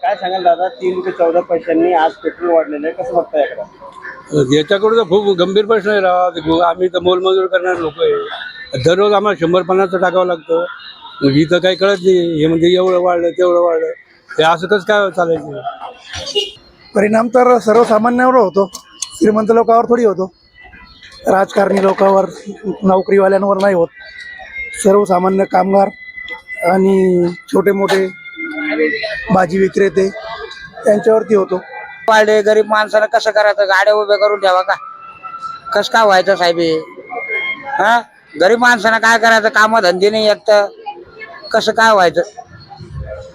काय सांगाल दादा, 3 रुपये 14 पैशांनी आज पेट्रोल वाढलेलं आहे, कसं बघताय याकडे? याच्याकडे तर खूप गंभीर प्रश्न आहे राव. आम्ही तर मोलमजूर करणारे लोक आहे. दररोज आम्हाला 100-50 टाकावं लागतं. मग इथं काही कळत नाही. हे म्हणजे एवढं वाढलं तेवढं वाढलं, ते असं कसं काय चालायचं? परिणाम तर सर्वसामान्यावर होतो, श्रीमंत लोकांवर थोडी होतो. राजकारणी लोकांवर, नोकरीवाल्यांवर नाही होत. सर्वसामान्य कामगार आणि छोटे मोठे भाजी विक्रेते यांच्यावरती होतो. वाढले, गरीब माणसाला कसं करायचं? गाड्या उभ्या करून ठेवा का? कसं काय व्हायचं साहेब? हा, गरीब माणसाला काय करायचं? काम धंदे नाही येत, कसं काय व्हायचं?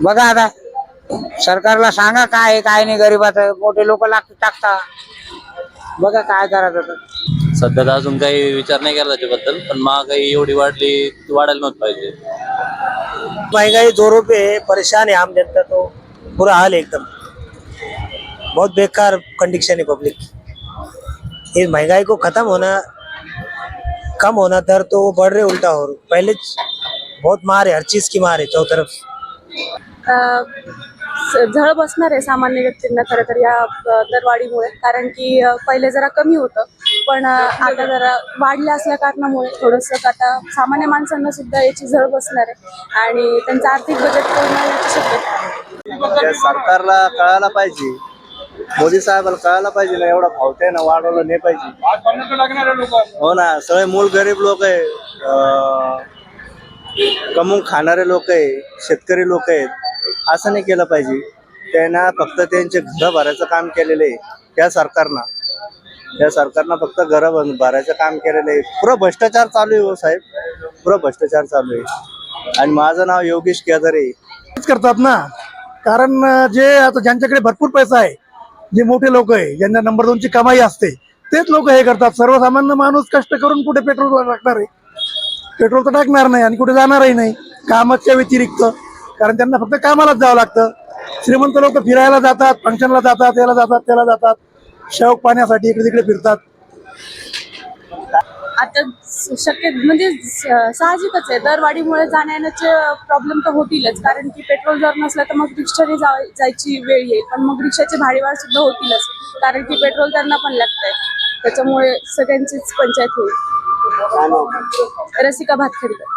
बघा आता, सरकारला सांगा काय आहे काय नाही. गरीबाचं मोठे लोक टाकता, बघा काय करायचं तर. सध्या तर अजून काही विचार नाही केला त्याच्याबद्दल, पण महागाई एवढी वाढली, वाढायला नव्हतं पाहिजे. महंगाई जोरों पे है, परेशान है आम जनता, तो बुरा हाल है एकदम, बहुत बेकार कंडीशन है पब्लिक। इस महंगाई को खत्म होना, कम होना दर तो वो बढ़ रहे उल्टा हो रहा। पहले बहुत मार है, हर चीज की मार है चौ तरफ। झळ बसणार आहे सामान्य व्यक्तींना खरं तर या दरवाढीमुळे, कारण की पहिले जरा कमी होतं, पण आता जरा वाढले असल्या कारणामुळे थोडंसं आता सामान्य माणसांना सुद्धा याची झळ बसणार आहे आणि त्यांचं आर्थिक बजेट पूर्ण होण्याची शक्यता आहे. या सरकारला कळायला पाहिजे, मोदी साहेबाला कळायला पाहिजे ना, एवढा भावते ना वाढवलं नाही पाहिजे. हो ना, सगळे मूळ गरीब लोक आहे, कमवून खाणारे लोक आहे, शेतकरी लोक आहेत. असं नाही केलं पाहिजे. त्यांना फक्त त्यांचे घरं भरायचं काम केलेलं आहे त्या सरकारनं फक्त घरं भरायचं काम केलेलं आहे. पुरं भ्रष्टाचार चालू आहे हो साहेब, पुरं भ्रष्टाचार चालू आहे. आणि माझं नाव योगेश केदारे. करतात ना, कारण जे आता ज्यांच्याकडे भरपूर पैसा आहे, जे मोठे लोक आहे, ज्यांना नंबर 2ची कमाई असते, तेच लोक हे करतात. सर्वसामान्य माणूस कष्ट करून कुठे पेट्रोल टाकणार आहे? पेट्रोल तर टाकणार नाही आणि कुठे जाणारही नाही कामाच्या व्यतिरिक्त, कारण त्यांना फक्त कामालाच जावं लागतं. श्रीमंत लोक फिरायला जातात, फंक्शनला जातात, याला जातात त्याला जातात, शौक पाण्यासाठी इकडे तिकडे फिरतात. आता शक्य म्हणजे साहजिकच आहे, दरवाढीमुळे जाण्याचे प्रॉब्लेम तर होतीलच, कारण की पेट्रोल जर नसलं तर मग रिक्षाने जायची वेळ येईल, पण मग रिक्षाचे भाडेवाढ सुद्धा होतीलच, कारण की पेट्रोल त्यांना पण लागतंय. त्याच्यामुळे सगळ्यांचीच पंचायत होईल. रसिका भातखळकर.